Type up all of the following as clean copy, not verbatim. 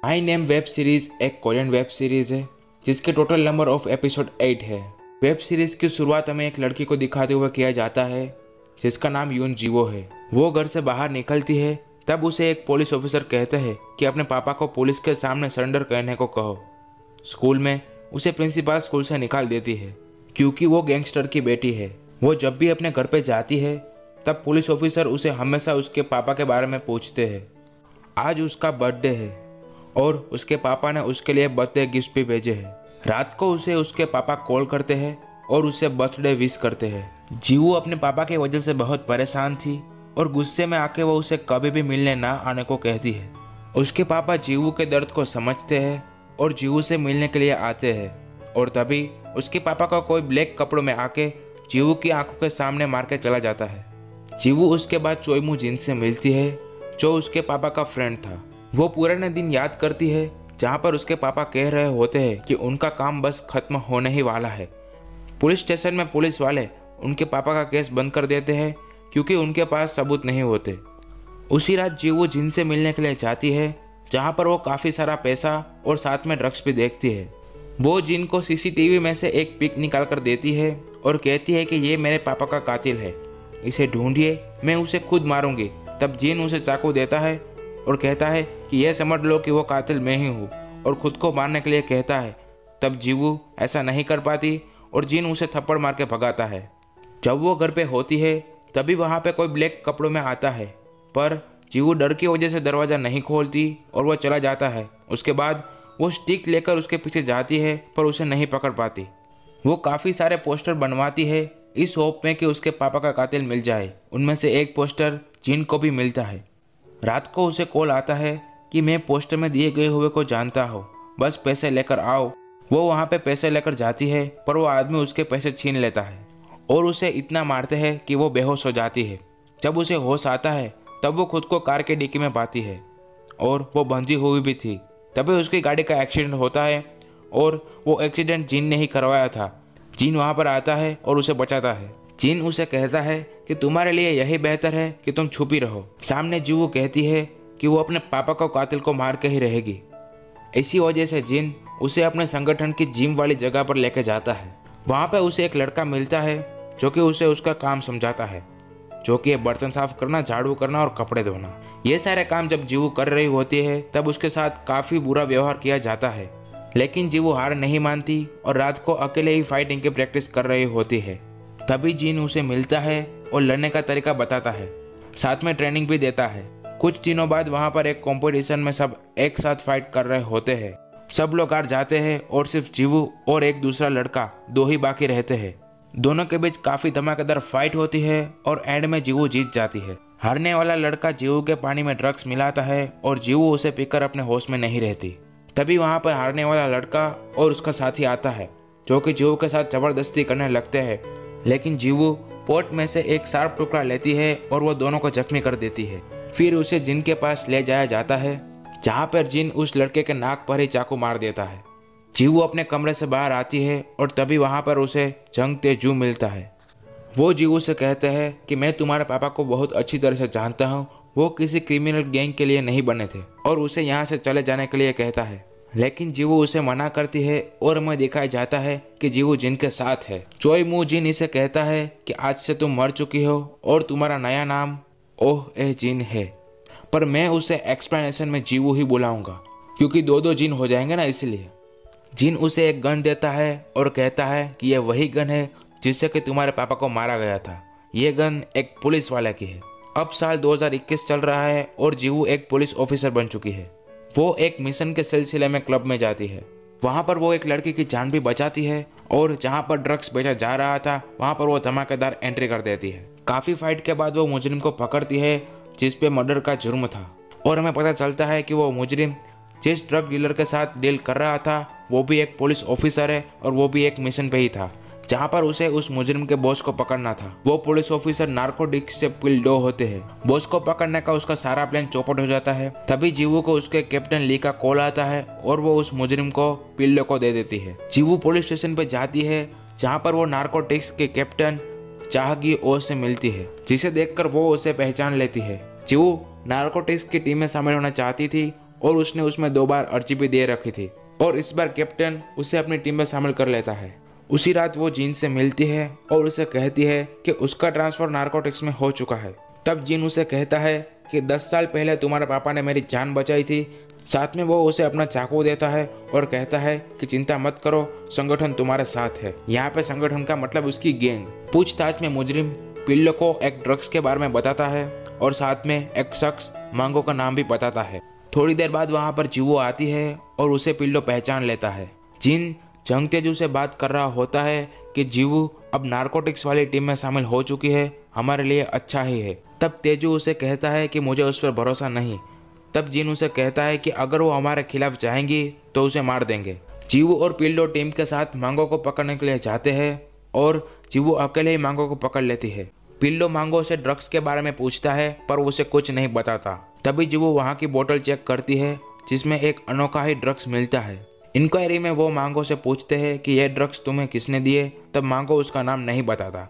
My name web series एक Korean web series है जिसके टोटल नंबर ऑफ एपिसोड 8 है। वेब सीरीज की शुरुआत हमें एक लड़की को दिखाते हुए किया जाता है जिसका नाम यून जीवो है। वो घर से बाहर निकलती है, तब उसे एक पुलिस ऑफिसर कहते हैं कि अपने पापा को पुलिस के सामने सरेंडर करने को कहो। स्कूल में उसे प्रिंसिपल स्कूल से निकाल देती है क्योंकि वो गैंगस्टर की बेटी है। वो जब भी अपने घर पे जाती है तब पुलिस ऑफिसर उसे हमेशा उसके पापा के बारे में पूछते हैं। आज उसका बर्थडे है और उसके पापा ने उसके लिए बर्थडे गिफ्ट भी भेजे हैं। रात को उसे उसके पापा कॉल करते हैं और उससे बर्थडे विश करते हैं। जीवू अपने पापा की वजह से बहुत परेशान थी और गुस्से में आके वो उसे कभी भी मिलने ना आने को कहती है। उसके पापा जीवू के दर्द को समझते हैं और जीवू से मिलने के लिए आते हैं और तभी उसके पापा का कोई ब्लैक कपड़ों में आके जीवू की आंखों के सामने मार के चला जाता है। जीवू उसके बाद चोईमू जिन से मिलती है जो उसके पापा का फ्रेंड था। वो पुराने दिन याद करती है जहाँ पर उसके पापा कह रहे होते हैं कि उनका काम बस खत्म होने ही वाला है। पुलिस स्टेशन में पुलिस वाले उनके पापा का केस बंद कर देते हैं क्योंकि उनके पास सबूत नहीं होते। उसी रात जीवू जिन से मिलने के लिए जाती है जहाँ पर वो काफ़ी सारा पैसा और साथ में ड्रग्स भी देखती है। वो जिन को सीसीटीवी में से एक पिक निकाल कर देती है और कहती है कि ये मेरे पापा का कातिल है, इसे ढूंढिए, मैं उसे खुद मारूंगी। तब जिन उसे चाकू देता है और कहता है कि यह समझ लो कि वो कातिल मैं ही हूँ और खुद को मारने के लिए कहता है। तब जीवू ऐसा नहीं कर पाती और जिन उसे थप्पड़ मार के भगाता है। जब वो घर पे होती है तभी वहाँ पे कोई ब्लैक कपड़ों में आता है, पर जीवू डर की वजह से दरवाज़ा नहीं खोलती और वो चला जाता है। उसके बाद वो स्टिक लेकर उसके पीछे जाती है पर उसे नहीं पकड़ पाती। वो काफ़ी सारे पोस्टर बनवाती है इस होप में कि उसके पापा का कातिल मिल जाए। उनमें से एक पोस्टर जिन को भी मिलता है। रात को उसे कॉल आता है कि मैं पोस्टर में दिए गए हुए को जानता हूँ, बस पैसे लेकर आओ। वो वहाँ पे पैसे लेकर जाती है पर वो आदमी उसके पैसे छीन लेता है और उसे इतना मारते हैं कि वो बेहोश हो जाती है। जब उसे होश आता है तब वो खुद को कार के डिक्की में पाती है और वो बंधी हुई भी थी। तभी उसकी गाड़ी का एक्सीडेंट होता है और वो एक्सीडेंट जिन ने ही करवाया था। जिन वहाँ पर आता है और उसे बचाता है। जिन उसे कहता है कि तुम्हारे लिए यही बेहतर है कि तुम छुपी रहो। सामने जीवू कहती है कि वो अपने पापा को कातिल को मार के ही रहेगी। इसी वजह से जिन उसे अपने संगठन की जिम वाली जगह पर लेके जाता है। वहाँ पे उसे एक लड़का मिलता है जो कि उसे उसका काम समझाता है, जो कि बर्तन साफ करना, झाड़ू करना और कपड़े धोना। ये सारे काम जब जीवू कर रही होती है तब उसके साथ काफ़ी बुरा व्यवहार किया जाता है, लेकिन जीवू हार नहीं मानती और रात को अकेले ही फाइटिंग की प्रैक्टिस कर रही होती है। तभी जिन उसे मिलता है और लड़ने का तरीका बताता है, साथ में ट्रेनिंग भी देता है। कुछ दिनों बाद वहाँ पर एक कंपटीशन में सब एक साथ फाइट कर रहे होते हैं। सब लोग हार जाते हैं और सिर्फ जीवू और एक दूसरा लड़का दो ही बाकी रहते हैं। दोनों के बीच काफ़ी धमाकेदार फाइट होती है और एंड में जीवू जीत जाती है। हारने वाला लड़का जीवू के पानी में ड्रग्स मिलाता है और जीवू उसे पीकर अपने होश में नहीं रहती। तभी वहाँ पर हारने वाला लड़का और उसका साथी आता है जो कि जीवू के साथ जबरदस्ती करने लगते हैं, लेकिन जीवू पोट में से एक शार्प टुकड़ा लेती है और वो दोनों को जख्मी कर देती है। फिर उसे जिन के पास ले जाया जाता है जहाँ पर जिन उस लड़के के नाक पर ही चाकू मार देता है। जीवू अपने कमरे से बाहर आती है और तभी वहाँ पर उसे जंग तेजू मिलता है। वो जीवू से कहते हैं कि मैं तुम्हारे पापा को बहुत अच्छी तरह से जानता हूँ, वो किसी क्रिमिनल गैंग के लिए नहीं बने थे, और उसे यहाँ से चले जाने के लिए कहता है। लेकिन जीवू उसे मना करती है और हमें दिखाया जाता है कि जीवू जिन के साथ है। चोईमू जिन इसे कहता है कि आज से तुम मर चुकी हो और तुम्हारा नया नाम ओह ए जिन है, पर मैं उसे एक्सप्लेनेशन में जीवू ही बुलाऊंगा क्योंकि दो जिन हो जाएंगे ना, इसलिए। जिन उसे एक गन देता है और कहता है कि यह वही गन है जिससे कि तुम्हारे पापा को मारा गया था। यह गन एक पुलिस वाले की है। अब साल 2021 चल रहा है और जीवू एक पुलिस ऑफिसर बन चुकी है। वो एक मिशन के सिलसिले में क्लब में जाती है। वहाँ पर वो एक लड़की की जान भी बचाती है और जहाँ पर ड्रग्स बेचा जा रहा था वहाँ पर वो धमाकेदार एंट्री कर देती है। काफ़ी फाइट के बाद वो मुजरिम को पकड़ती है जिस पे मर्डर का जुर्म था और हमें पता चलता है कि वो मुजरिम जिस ड्रग डीलर के साथ डील कर रहा था वो भी एक पुलिस ऑफिसर है और वो भी एक मिशन पे ही था जहाँ पर उसे उस मुजरिम के बॉस को पकड़ना था। वो पुलिस ऑफिसर नार्कोटिक्स से पिल्डो होते हैं। बॉस को पकड़ने का उसका सारा प्लान चौपट हो जाता है। तभी जीवू को उसके कैप्टन ली का कॉल आता है और वो उस मुजरिम को पिल्डो को दे देती है। जीवू पुलिस स्टेशन पे जाती है जहाँ पर वो नार्कोटिक्स के कैप्टन चाहगी ओ से मिलती है, जिसे देखकर वो उसे पहचान लेती है। जीवू नार्कोटिक्स की टीम में शामिल होना चाहती थी और उसने उसमें 2 बार अर्जी भी दे रखी थी और इस बार कैप्टन उसे अपनी टीम में शामिल कर लेता है। उसी रात वो जिन से मिलती है और उसे कहती है कि उसका ट्रांसफर नारकोटिक्स में हो चुका है। तब जिन उसे कहता है कि 10 साल पहले तुम्हारे पापा ने मेरी जान बचाई थी। साथ में वो उसे अपना चाकू देता है और कहता है कि चिंता मत करो, संगठन तुम्हारे साथ है। यहाँ पे संगठन का मतलब उसकी गैंग। पूछताछ में मुजरिम पिल्लो को एक ड्रग्स के बारे में बताता है और साथ में एक शख्स मांगो का नाम भी बताता है। थोड़ी देर बाद वहाँ पर जीवो आती है और उसे पिल्लो पहचान लेता है। जिन जंग तेजू से बात कर रहा होता है कि जीवू अब नारकोटिक्स वाली टीम में शामिल हो चुकी है, हमारे लिए अच्छा ही है। तब तेजू उसे कहता है कि मुझे उस पर भरोसा नहीं। तब जिन उसे कहता है कि अगर वो हमारे खिलाफ जाएंगी तो उसे मार देंगे। जीवू और पिल्लो टीम के साथ मांगो को पकड़ने के लिए जाते हैं और जीवू अकेले ही मांगो को पकड़ लेती है। पिल्लो मांगो से ड्रग्स के बारे में पूछता है पर उसे कुछ नहीं बताता। तभी जीवू वहाँ की बोतल चेक करती है जिसमें एक अनोखा ही ड्रग्स मिलता है। इंक्वायरी में वो मांगो से पूछते हैं कि ये ड्रग्स तुम्हें किसने दिए। तब मांगो उसका नाम नहीं बताता।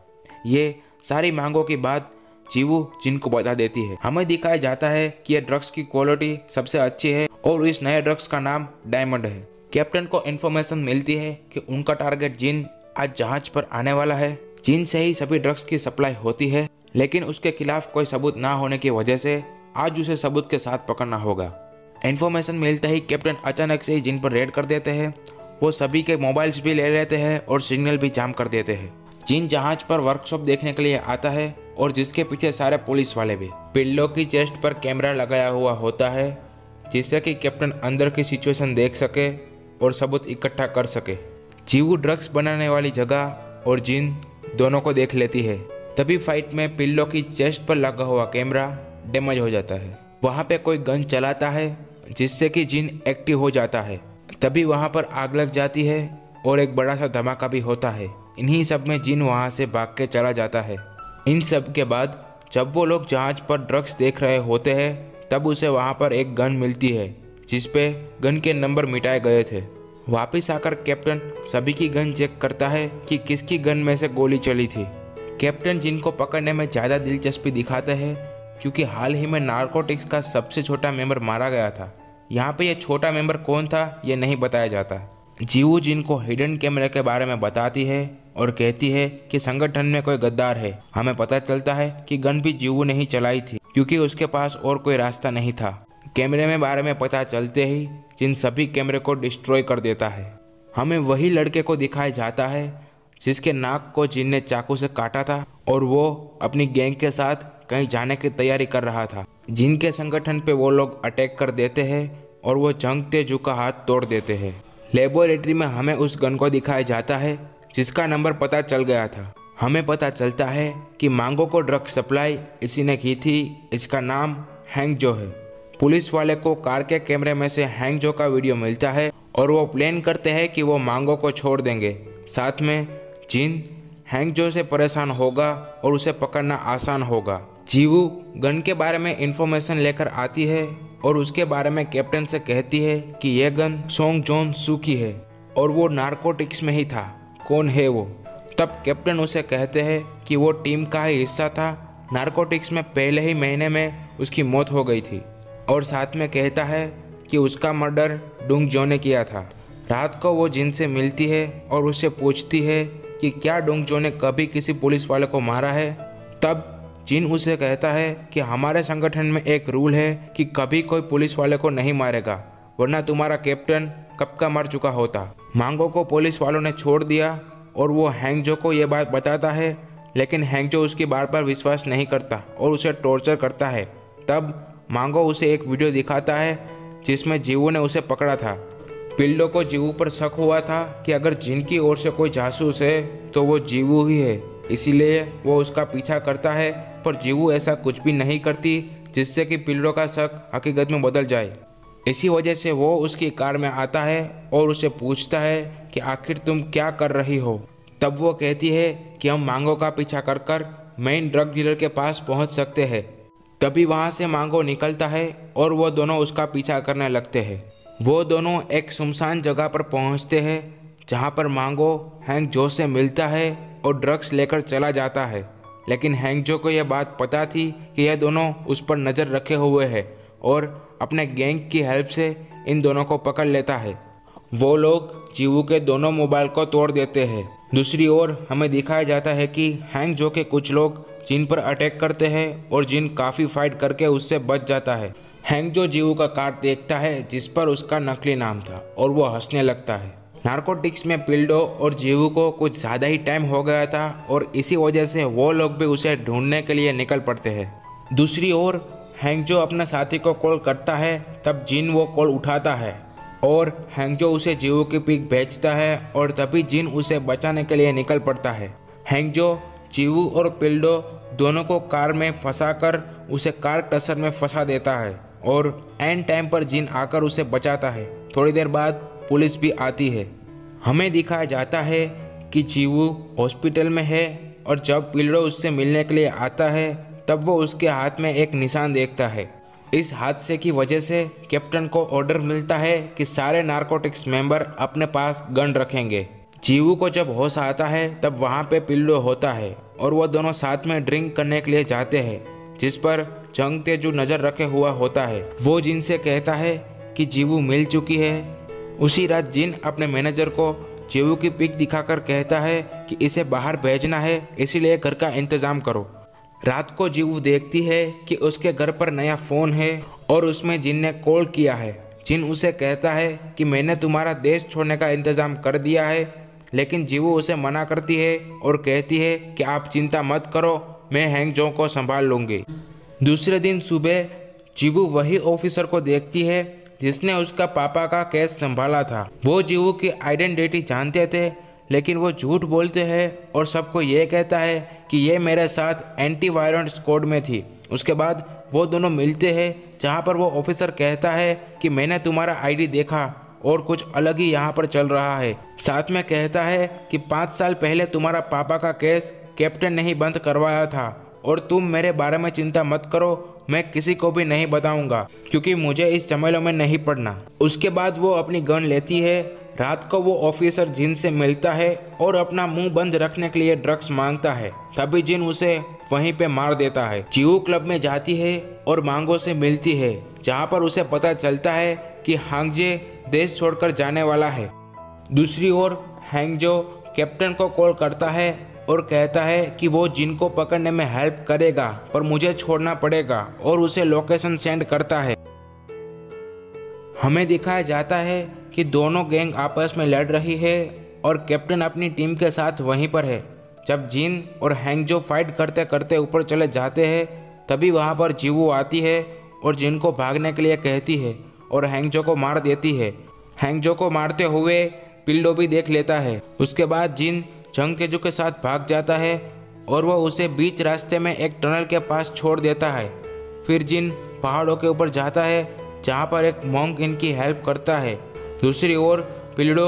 ये सारी मांगो की बात जीवू जिन को बता देती है। हमें दिखाया जाता है कि ये ड्रग्स की क्वालिटी सबसे अच्छी है और इस नए ड्रग्स का नाम डायमंड है। कैप्टन को इन्फॉर्मेशन मिलती है कि उनका टारगेट जिन आज जहाज पर आने वाला है। जिन से ही सभी ड्रग्स की सप्लाई होती है, लेकिन उसके खिलाफ कोई सबूत ना होने की वजह से आज उसे सबूत के साथ पकड़ना होगा। इन्फॉर्मेशन मिलते ही कैप्टन अचानक से ही जिन पर रेड कर देते हैं। वो सभी के मोबाइल्स भी ले लेते हैं और सिग्नल भी जाम कर देते हैं। जिन जहाज पर वर्कशॉप देखने के लिए आता है और जिसके पीछे सारे पुलिस वाले भी। पिल्लो की चेस्ट पर कैमरा लगाया हुआ होता है जिससे कि कैप्टन अंदर की सिचुएशन देख सके और सबूत इकट्ठा कर सके। जीवू ड्रग्स बनाने वाली जगह और जिन दोनों को देख लेती है। तभी फाइट में पिल्लो की चेस्ट पर लगा हुआ कैमरा डैमेज हो जाता है। वहाँ पे कोई गन चलाता है जिससे कि जिन एक्टिव हो जाता है। तभी वहाँ पर आग लग जाती है और एक बड़ा सा धमाका भी होता है। इन्हीं सब में जिन वहाँ से भाग के चला जाता है। इन सब के बाद जब वो लोग जहाज पर ड्रग्स देख रहे होते हैं तब उसे वहाँ पर एक गन मिलती है जिस पे गन के नंबर मिटाए गए थे। वापस आकर कैप्टन सभी की गन चेक करता है कि किसकी गन में से गोली चली थी। कैप्टन जिनको पकड़ने में ज़्यादा दिलचस्पी दिखाते हैं क्योंकि हाल ही में नारकोटिक्स का सबसे छोटा मेंबर मारा गया था। यहाँ पे ये छोटा मेंबर कौन था ये नहीं बताया जाता। जीवू जिनको हिडन कैमरे के बारे में बताती है और कहती है कि संगठन में कोई गद्दार है। हमें पता चलता है कि गन भी जीवू ने ही चलाई थी क्योंकि उसके पास और कोई रास्ता नहीं था। कैमरे में बारे में पता चलते ही जिन सभी कैमरे को डिस्ट्रॉय कर देता है। हमें वही लड़के को दिखाया जाता है जिसके नाक को जिन ने चाकू से काटा था और वो अपनी गैंग के साथ कहीं जाने की तैयारी कर रहा था। जिन के संगठन पे वो लोग अटैक कर देते हैं और वो जंग तेजू का हाथ तोड़ देते हैं। लेबोरेटरी में हमें उस गन को दिखाया जाता है जिसका नंबर पता चल गया था। हमें पता चलता है कि मांगो को ड्रग सप्लाई इसी ने की थी। इसका नाम हैंग जो है। पुलिस वाले को कार के कैमरे में से हैंग जो का वीडियो मिलता है और वो प्लान करते हैं कि वो मांगो को छोड़ देंगे। साथ में जिन हैंग जो से परेशान होगा और उसे पकड़ना आसान होगा। जीवू गन के बारे में इंफॉर्मेशन लेकर आती है और उसके बारे में कैप्टन से कहती है कि यह गन सोंग जोन सू की है और वो नारकोटिक्स में ही था। कौन है वो? तब कैप्टन उसे कहते हैं कि वो टीम का ही हिस्सा था। नारकोटिक्स में पहले ही महीने में उसकी मौत हो गई थी और साथ में कहता है कि उसका मर्डर डुंग जो ने किया था। रात को वो जिन से मिलती है और उससे पूछती है कि क्या डुंग जो ने कभी किसी पुलिस वाले को मारा है। तब जिन उसे कहता है कि हमारे संगठन में एक रूल है कि कभी कोई पुलिस वाले को नहीं मारेगा वरना तुम्हारा कैप्टन कब का मर चुका होता। मांगो को पुलिस वालों ने छोड़ दिया और वो हैंगजो को ये बात बताता है, लेकिन हैंगजो उसकी बात पर विश्वास नहीं करता और उसे टॉर्चर करता है। तब मांगो उसे एक वीडियो दिखाता है जिसमें जीवू ने उसे पकड़ा था। पिल्लो को जीवू पर शक हुआ था कि अगर जिनकी ओर से कोई जासूस है तो वो जीवू ही है, इसीलिए वो उसका पीछा करता है। पर जीवू ऐसा कुछ भी नहीं करती जिससे कि पिल्लो का शक हकीकत में बदल जाए। इसी वजह से वो उसकी कार में आता है और उसे पूछता है कि आखिर तुम क्या कर रही हो। तब वो कहती है कि हम मांगो का पीछा कर कर मेन ड्रग डीलर के पास पहुंच सकते हैं। तभी वहां से मांगो निकलता है और वो दोनों उसका पीछा करने लगते हैं। वो दोनों एक सुनसान जगह पर पहुंचते हैं जहां पर मांगो हैंग जो से मिलता है और ड्रग्स लेकर चला जाता है। लेकिन हैंग जो को यह बात पता थी कि यह दोनों उस पर नज़र रखे हुए हैं और अपने गैंग की हेल्प से इन दोनों को पकड़ लेता है। वो लोग जीवू के दोनों मोबाइल को तोड़ देते हैं। दूसरी ओर हमें दिखाया जाता है कि हैंग जो के कुछ लोग जिन पर अटैक करते हैं और जिन काफ़ी फाइट करके उससे बच जाता है। हैंग जो जीवू का कार्ड देखता है जिस पर उसका नकली नाम था और वो हंसने लगता है। नारकोटिक्स में पिल्डो और जीवू को कुछ ज़्यादा ही टाइम हो गया था और इसी वजह से वो लोग भी उसे ढूंढने के लिए निकल पड़ते हैं। दूसरी ओर हैंग जो अपने साथी को कॉल करता है तब जिन वो कॉल उठाता है और हैंग जो उसे जीवू की पिक भेजता है और तभी जिन उसे बचाने के लिए निकल पड़ता है। हैंग जो जीवू और पिल्डो दोनों को कार में फंसाकर उसे कार टसर में फंसा देता है और एंड टाइम पर जिन आकर उसे बचाता है। थोड़ी देर बाद पुलिस भी आती है। हमें दिखाया जाता है कि जीवू हॉस्पिटल में है और जब पिल्डो उससे मिलने के लिए आता है तब वो उसके हाथ में एक निशान देखता है। इस हादसे की वजह से कैप्टन को ऑर्डर मिलता है कि सारे नारकोटिक्स मेंबर अपने पास गन रखेंगे। जीवू को जब होश आता है तब वहाँ पे पिल्डो होता है और वो दोनों साथ में ड्रिंक करने के लिए जाते हैं जिस पर जंग तेजू नज़र रखे हुआ होता है। वो जिन से कहता है कि जीवू मिल चुकी है। उसी रात जिन अपने मैनेजर को जीवू की पिक दिखाकर कहता है कि इसे बाहर भेजना है इसीलिए घर का इंतज़ाम करो। रात को जीवू देखती है कि उसके घर पर नया फ़ोन है और उसमें जिन ने कॉल किया है। जिन उसे कहता है कि मैंने तुम्हारा देश छोड़ने का इंतज़ाम कर दिया है, लेकिन जीवू उसे मना करती है और कहती है कि आप चिंता मत करो, मैं हैंग जो को संभाल लूँगी। दूसरे दिन सुबह जीवू वही ऑफिसर को देखती है जिसने उसका पापा का केस संभाला था। वो जीवू की आइडेंटिटी जानते थे लेकिन वो झूठ बोलते हैं और सबको ये कहता है कि ये मेरे साथ एंटी वायलेंट स्क्वाड में थी। उसके बाद वो दोनों मिलते हैं जहाँ पर वो ऑफिसर कहता है कि मैंने तुम्हारा आईडी देखा और कुछ अलग ही यहाँ पर चल रहा है। साथ में कहता है कि 5 साल पहले तुम्हारा पापा का केस कैप्टन ने ही बंद करवाया था और तुम मेरे बारे में चिंता मत करो, मैं किसी को भी नहीं बताऊंगा क्योंकि मुझे इस झमेलों में नहीं पड़ना। उसके बाद वो अपनी गन लेती है। रात को वो ऑफिसर जिन से मिलता है और अपना मुंह बंद रखने के लिए ड्रग्स मांगता है। तभी जिन उसे वहीं पे मार देता है। जीवू क्लब में जाती है और मांगो से मिलती है जहाँ पर उसे पता चलता है कि हांगजे देश छोड़कर जाने वाला है। दूसरी ओर हैंगजो कैप्टन को कॉल करता है और कहता है कि वो जिन को पकड़ने में हेल्प करेगा पर मुझे छोड़ना पड़ेगा और उसे लोकेशन सेंड करता है। हमें दिखाया जाता है कि दोनों गैंग आपस में लड़ रही है और कैप्टन अपनी टीम के साथ वहीं पर है। जब जिन और हैंगजो फाइट करते करते ऊपर चले जाते हैं तभी वहाँ पर जीवू आती है और जिन को भागने के लिए कहती है और हैंगजो को मार देती है। हैंगजो को मारते हुए पिल्डो भी देख लेता है। उसके बाद जिन जंग तेजू के साथ भाग जाता है और वह उसे बीच रास्ते में एक टनल के पास छोड़ देता है। फिर जिन पहाड़ों के ऊपर जाता है जहाँ पर एक मॉन्क इनकी हेल्प करता है। दूसरी ओर पिल्डो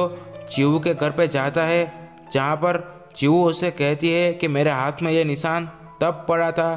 जीवू के घर पे जाता है जहाँ पर जीवू उसे कहती है कि मेरे हाथ में ये निशान तब पड़ा था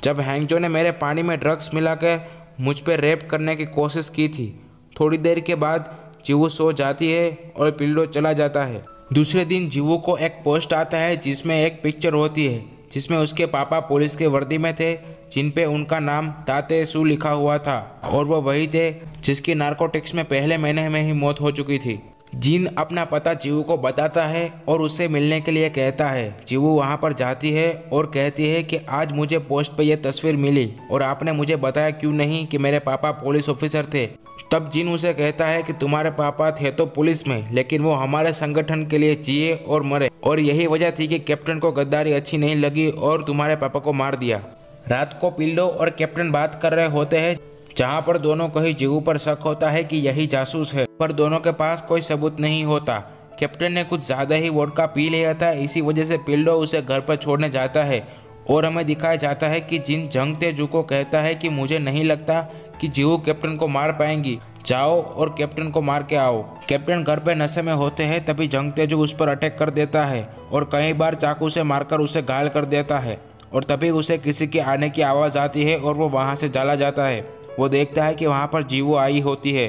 जब हैंगजो ने मेरे पानी में ड्रग्स मिला के मुझ पर रेप करने की कोशिश की थी। थोड़ी देर के बाद जीवू सो जाती है और पिल्डो चला जाता है। दूसरे दिन जीवू को एक पोस्ट आता है जिसमें एक पिक्चर होती है जिसमें उसके पापा पुलिस के वर्दी में थे जिन पे उनका नाम ताते सू लिखा हुआ था और वो वही थे जिसकी नारकोटिक्स में पहले महीने में ही मौत हो चुकी थी। जिन अपना पता जीवू को बताता है और उससे मिलने के लिए कहता है। जीवू वहाँ पर जाती है और कहती है कि आज मुझे पोस्ट पे ये तस्वीर मिली और आपने मुझे बताया क्यों नहीं कि मेरे पापा पुलिस ऑफिसर थे। तब जिन उसे कहता है कि तुम्हारे पापा थे तो पुलिस में लेकिन वो हमारे संगठन के लिए जिए और मरे और यही वजह थी कि कैप्टन को गद्दारी अच्छी नहीं लगी और तुम्हारे पापा को मार दिया। रात को पिल्डो और कैप्टन बात कर रहे होते हैं जहाँ पर दोनों को ही जीवू पर शक होता है कि यही जासूस है पर दोनों के पास कोई सबूत नहीं होता। कैप्टन ने कुछ ज़्यादा ही वोडका पी लिया था, इसी वजह से पिल्डो उसे घर पर छोड़ने जाता है और हमें दिखाया जाता है कि जिन जंग तेजू को कहता है कि मुझे नहीं लगता कि जीवू कैप्टन को मार पाएंगी, जाओ और कैप्टन को मार के आओ। कैप्टन घर पे नशे में होते हैं तभी जंग तेजू उस पर अटैक कर देता है और कई बार चाकू से मारकर उसे घायल कर देता है और तभी उसे किसी के आने की आवाज़ आती है और वो वहाँ से चला जाता है। वो देखता है कि वहाँ पर जीवू आई होती है।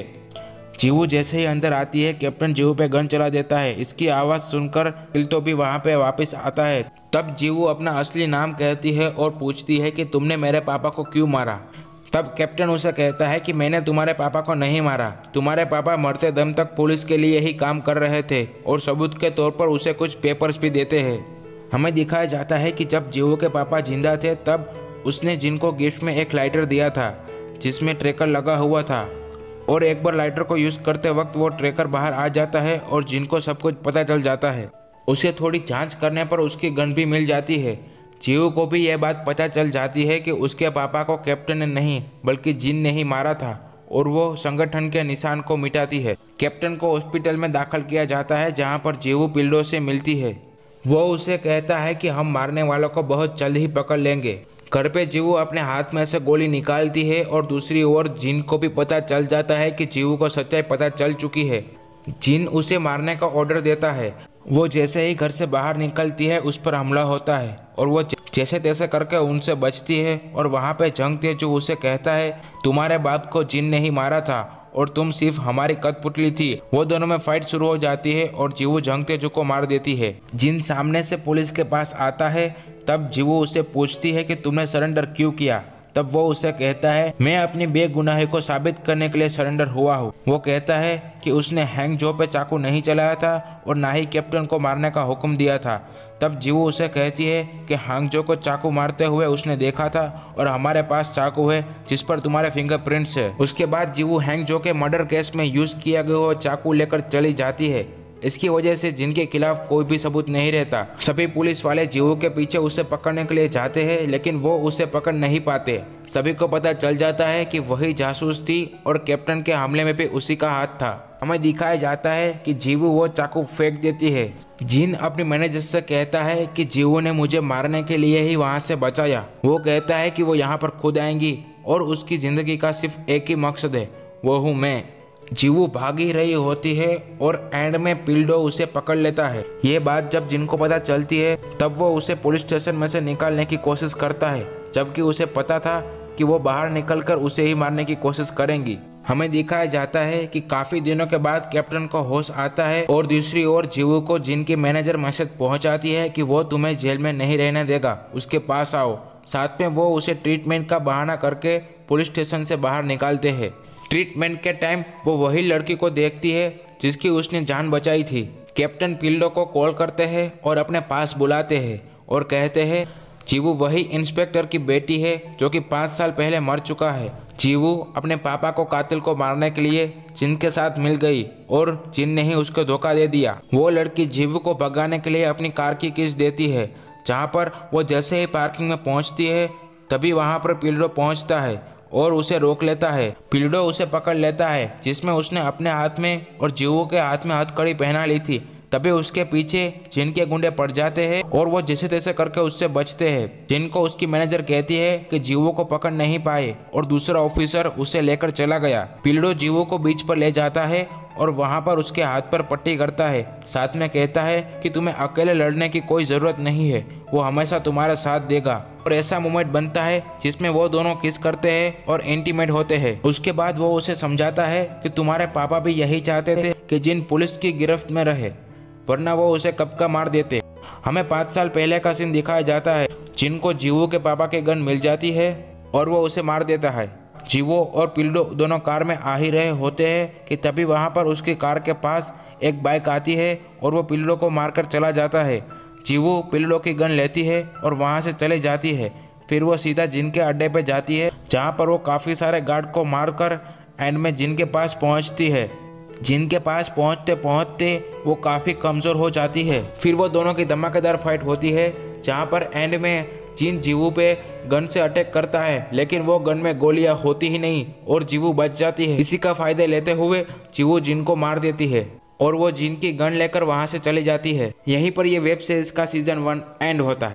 जीवू जैसे ही अंदर आती है कैप्टन जीवू पे गन चला देता है। इसकी आवाज़ सुनकर पिल्टो भी वहाँ पे वापस आता है। तब जीवू अपना असली नाम कहती है और पूछती है कि तुमने मेरे पापा को क्यों मारा। तब कैप्टन उसे कहता है कि मैंने तुम्हारे पापा को नहीं मारा, तुम्हारे पापा मरते दम तक पुलिस के लिए ही काम कर रहे थे और सबूत के तौर पर उसे कुछ पेपर्स भी देते हैं। हमें दिखाया जाता है कि जब जीवो के पापा जिंदा थे तब उसने जिन को गिफ्ट में एक लाइटर दिया था जिसमें ट्रैकर लगा हुआ था, और एक बार लाइटर को यूज़ करते वक्त वो ट्रैकर बाहर आ जाता है और जिन को सब कुछ पता चल जाता है। उसे थोड़ी जांच करने पर उसकी गन भी मिल जाती है। जीवो को भी यह बात पता चल जाती है कि उसके पापा को कैप्टन ने नहीं बल्कि जिन ने ही मारा था और वो संगठन के निशान को मिटाती है। कैप्टन को हॉस्पिटल में दाखिल किया जाता है जहाँ पर जीवो पिल्डो से मिलती है। वो उसे कहता है कि हम मारने वालों को बहुत जल्द ही पकड़ लेंगे। घर पे जीवो अपने हाथ में से गोली निकालती है और दूसरी ओर जिन को भी पता चल जाता है कि जीवो को सच्चाई पता चल चुकी है। जिन उसे मारने का ऑर्डर देता है। वो जैसे ही घर से बाहर निकलती है उस पर हमला होता है और वो जैसे तैसे करके उनसे बचती है और वहाँ पे जंग थे जो उसे कहता है तुम्हारे बाप को जिन ने ही मारा था और तुम सिर्फ हमारी कठपुतली थी। वो दोनों में फाइट शुरू हो जाती है और जीवो जंग तेजू को मार देती है। जिन सामने से पुलिस के पास आता है तब जीवो उसे पूछती है कि तुमने सरेंडर क्यों किया। तब वो उसे कहता है मैं अपनी बेगुनाही को साबित करने के लिए सरेंडर हुआ हूँ। वो कहता है कि उसने हैंग जो पे चाकू नहीं चलाया था और ना ही कैप्टन को मारने का हुक्म दिया था। तब जीवो उसे कहती है कि हांगजो को चाकू मारते हुए उसने देखा था और हमारे पास चाकू है जिस पर तुम्हारे फिंगरप्रिंट्स है। उसके बाद जीवो हांगजो के मर्डर केस में यूज किया गया चाकू लेकर चली जाती है। इसकी वजह से जिनके खिलाफ कोई भी सबूत नहीं रहता। सभी पुलिस वाले जीवो के पीछे उसे पकड़ने के लिए जाते हैं लेकिन वो उसे पकड़ नहीं पाते। सभी को पता चल जाता है कि वही जासूस थी और कैप्टन के हमले में भी उसी का हाथ था। हमें दिखाया जाता है कि जीवो वो चाकू फेंक देती है। जिन अपने मैनेजर से कहता है कि जीवो ने मुझे मारने के लिए ही वहाँ से बचाया। वो कहता है कि वो यहाँ पर खुद आएंगी और उसकी जिंदगी का सिर्फ एक ही मकसद है, वो हूँ मैं। जीवो भाग ही रही होती है और एंड में पिल्डो उसे पकड़ लेता है। ये बात जब जिनको पता चलती है तब वो उसे पुलिस स्टेशन में से निकालने की कोशिश करता है, जबकि उसे पता था कि वो बाहर निकलकर उसे ही मारने की कोशिश करेंगी। हमें दिखाया जाता है कि काफी दिनों के बाद कैप्टन को होश आता है और दूसरी ओर जीवो को जिनकी मैनेजर मैसेज पहुंचाती है कि वो तुम्हें जेल में नहीं रहने देगा, उसके पास आओ। साथ में वो उसे ट्रीटमेंट का बहाना करके पुलिस स्टेशन से बाहर निकालते हैं। ट्रीटमेंट के टाइम वो वही लड़की को देखती है जिसकी उसने जान बचाई थी। कैप्टन पिल्डो को कॉल करते हैं और अपने पास बुलाते हैं और कहते हैं जीवो वही इंस्पेक्टर की बेटी है जो कि 5 साल पहले मर चुका है। जीवो अपने पापा को कातिल को मारने के लिए जिन के साथ मिल गई और जिन ने ही उसको धोखा दे दिया। वो लड़की जीवो को भगाने के लिए अपनी कार की कीज देती है। जहाँ पर वो जैसे ही पार्किंग में पहुँचती है तभी वहाँ पर पिल्डो पहुँचता है और उसे रोक लेता है। पिल्डो उसे पकड़ लेता है जिसमें उसने अपने हाथ में और जीवो के हाथ में हथकड़ी पहना ली थी। तभी उसके पीछे जिन के गुंडे पड़ जाते हैं और वो जैसे तैसे करके उससे बचते हैं। जिन को उसकी मैनेजर कहती है कि जीवो को पकड़ नहीं पाए और दूसरा ऑफिसर उसे लेकर चला गया। पिल्डो जीवो को बीच पर ले जाता है और वहां पर उसके हाथ पर पट्टी करता है। साथ में कहता है कि तुम्हें अकेले लड़ने की कोई ज़रूरत नहीं है, वो हमेशा तुम्हारा साथ देगा। और ऐसा मोमेंट बनता है जिसमें वो दोनों किस करते हैं और इंटीमेट होते हैं। उसके बाद वो उसे समझाता है कि तुम्हारे पापा भी यही चाहते थे कि जिन पुलिस की गिरफ्त में रहे, वरना वो उसे कब का मार देते। हमें 5 साल पहले का सीन दिखाया जाता है जिनको जीवो के पापा के गन मिल जाती है और वो उसे मार देता है। जीवो और पिल्डो दोनों कार में आ ही रहे होते हैं कि तभी वहाँ पर उसकी कार के पास एक बाइक आती है और वो पिल्डो को मारकर चला जाता है। जीवो पिल्डो की गन लेती है और वहाँ से चले जाती है। फिर वो सीधा जिन के अड्डे पे जाती है जहाँ पर वो काफ़ी सारे गार्ड को मारकर एंड में जिन के पास पहुँचती है। जिन के पास पहुँचते पहुँचते वो काफ़ी कमज़ोर हो जाती है। फिर वो दोनों की धमाकेदार फाइट होती है जहाँ पर एंड में जिन जीवो पे गन से अटैक करता है लेकिन वो गन में गोलियां होती ही नहीं और जीवो बच जाती है। इसी का फायदा लेते हुए जीवो जिन को मार देती है और वो जिन की गन लेकर वहां से चली जाती है। यहीं पर ये वेब सीरीज का सीजन 1 एंड होता है।